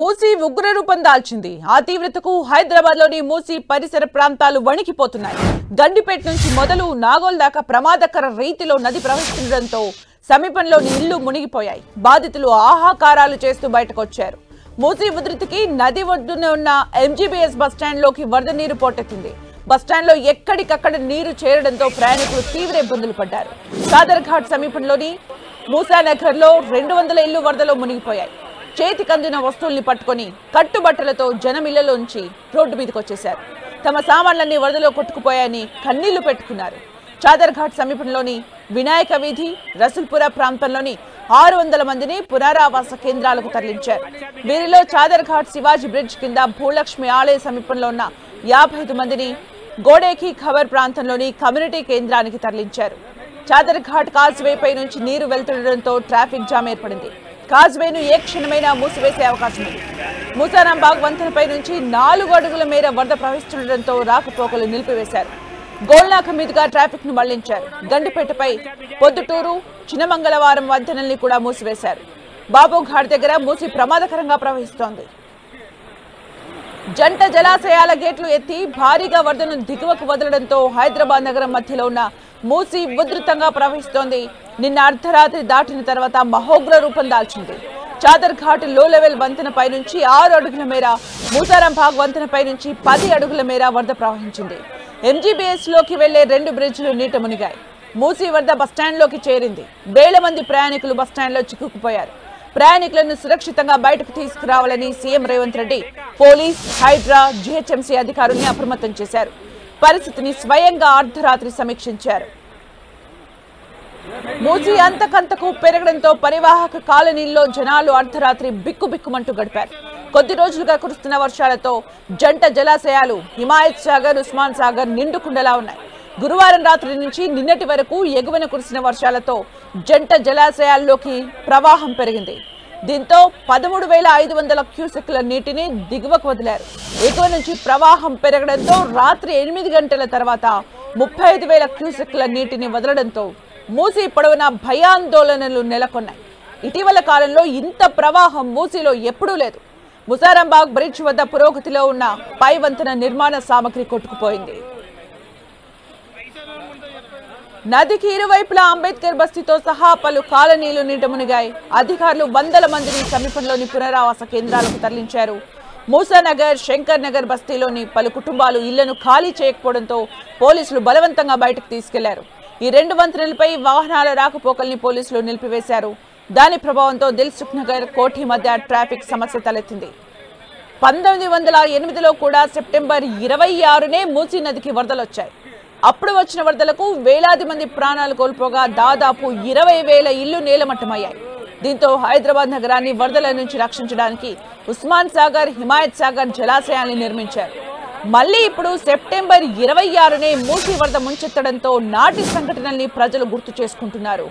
మూసీ ఉగ్ర రూపం దాల్చింది. ఆ తీవ్రతకు హైదరాబాద్ లోని మూసీ పరిసర ప్రాంతాలు వణికిపోతున్నాయి. గండిపేట నుంచి మొదలు నాగోల్ దాకా ప్రమాదకర రీతిలో నది ప్రవహిస్తుండటంతో సమీపంలోని ఇళ్లు మునిగిపోయాయి. బాధితులు ఆహాకారాలు చేస్తూ బయటకు వచ్చారు. మూసీ ఉధృతికి నది ఒడ్డున ఉన్న ఎంజీబీఎస్ బస్టాండ్ లోకి వరద నీరు పోటెత్తింది. బస్టాండ్ లో ఎక్కడికక్కడ నీరు చేరడంతో ప్రయాణికులు తీవ్ర ఇబ్బందులు పడ్డారు. సాదర్ ఘాట్ సమీపంలోని మూసానగర్ లో 200 ఇళ్లు వరదలో మునిగిపోయాయి. చేతికందిన వస్తువుల్ని పట్టుకొని కట్టుబట్టలతో జనం ఇళ్లలోంచి రోడ్డు మీదకి వచ్చేశారు. తమ సామాన్లన్నీ వరదలో కొట్టుకుపోయాయని కన్నీళ్లు పెట్టుకున్నారు. చాదర్ ఘాట్ సమీపంలోని వినాయక వీధి, రసూల్పుర ప్రాంతంలోని 600 మందిని పునరావాస కేంద్రాలకు తరలించారు. వీరిలో చాదర్ ఘాట్ శివాజీ బ్రిడ్జ్ కింద భూలక్ష్మి ఆలయ సమీపంలో ఉన్న 55 మందిని గోడేకి ఖబర్ ప్రాంతంలోని కమ్యూనిటీ కేంద్రానికి తరలించారు. చాదర్ ఘాట్ కాజ్వేపై నుంచి నీరు వెళ్తుండటంతో ట్రాఫిక్ జామ్ ఏర్పడింది. కాజ్వేను ఏ క్షణమైనా మూసివేసే అవకాశం ఉంది. మూసారాంబాగ్ వంతెనపై నుంచి 4 అడుగుల మేర వరద ప్రవహిస్తుండటంతో రాకపోకలు నిలిపివేశారు. గోల్నాక మీదుగా ట్రాఫిక్ ను మళ్లించారు. గండిపేటపై పొద్దుటూరు, చిన్నమంగళవారం వంతెనల్ని కూడా మూసివేశారు. బాబుఘాట్ దగ్గర మూసి ప్రమాదకరంగా ప్రవహిస్తోంది. జంట జలాశయాల గేట్లు ఎత్తి భారీగా వరదను దిగువకు వదలడంతో హైదరాబాద్ నగరం మధ్యలో ఉన్న మూసీ ఉధృతంగా ప్రవహిస్తోంది. నిన్న అర్ధరాత్రి దాటిన తర్వాత మహోగ్ర రూపం దాల్చింది. చాదర్ ఘాట్ లో లెవెల్ వంతెనపై నుంచి 6 అడుగుల మేర, మూసారాంబాగ్ వంతెనపై నుంచి 10 అడుగుల మేర వరద ప్రవహించింది. ఎంజీబీఎస్ లోకి వెళ్లే 2 బ్రిడ్జిలు నీట మునిగాయి. మూసీ వరద బస్టాండ్ లోకి చేరింది. వేల మంది ప్రయాణికులు బస్టాండ్ లో చిక్కుకుపోయారు. ప్రయాణికులను సురక్షితంగా బయటకు తీసుకురావాలని CM Revanth Reddy police, HYDRAA, GHMC అధికారుల్ని అప్రమత్తం చేశారు. పరిస్థితిని స్వయంగా అర్ధరాత్రి సమీక్షించారు. మూసీ అంతకంతకు పెరగడంతో పరివాహక కాలనీల్లో జనాలు అర్ధరాత్రి బిక్కుబిక్కుమంటూ గడిపారు. కొద్ది రోజులుగా కురుస్తున్న వర్షాలతో జంట జలాశయాలు హిమాయత్ సాగర్, ఉస్మాన్ సాగర్ నిండుకుండలా ఉన్నాయి. గురువారం రాత్రి నుంచి నిన్నటి వరకు ఎగువన కురిసిన వర్షాలతో జంట జలాశయాల్లోకి ప్రవాహం పెరిగింది. దీంతో 13,500 క్యూసెక్ల నీటిని దిగువకు వదిలారు. ఎగువ నుంచి ప్రవాహం పెరగడంతో రాత్రి 8 గంటల తర్వాత 35,000 క్యూసెక్ల నీటిని వదలడంతో మూసీ పొడవునా భయాందోళనలు నెలకొన్నాయి. ఇటీవల కాలంలో ఇంత ప్రవాహం మూసీలో ఎప్పుడూ లేదు. ముసారాంబాగ్ బ్రిడ్జ్ వద్ద పురోగతిలో ఉన్న పై వంతెన నిర్మాణ సామగ్రి కొట్టుకుపోయింది. నదికి ఇరువైపులా అంబేద్కర్ బస్తీతో సహా పలు కాలనీలు నీట మునిగాయి. అధికారులు 100 మందిని సమీపంలోని పునరావాస కేంద్రాలకు తరలించారు. మూసానగర్, శంకర్ నగర్ బస్తీలోని పలు కుటుంబాలు ఇళ్లను ఖాళీ చేయకపోవడంతో పోలీసులు బలవంతంగా బయటకు తీసుకెళ్లారు. ఈ 2 వంతెనలపై వాహనాల రాకపోకల్ని పోలీసులు నిలిపివేశారు. దాని ప్రభావంతో దిల్సుఖ్ నగర్, కోఠి మధ్య ట్రాఫిక్ సమస్య తలెత్తింది. 1908లో కూడా సెప్టెంబర్ 26నే మూసీ నదికి వరదలొచ్చాయి. అప్పుడు వచ్చిన వరదలకు వేలాది మంది ప్రాణాలు కోల్పోగా దాదాపు 20,000 ఇళ్లు నేలమట్టమయ్యాయి. దీంతో హైదరాబాద్ నగరాన్ని వరదల నుంచి రక్షించడానికి ఉస్మాన్ సాగర్, హిమాయత్ సాగర్ జలాశయాన్ని నిర్మించారు. మళ్లీ ఇప్పుడు సెప్టెంబర్ 26నే మూసీ వరద ముంచెత్తడంతో నాటి సంఘటనల్ని ప్రజలు గుర్తు చేసుకుంటున్నారు.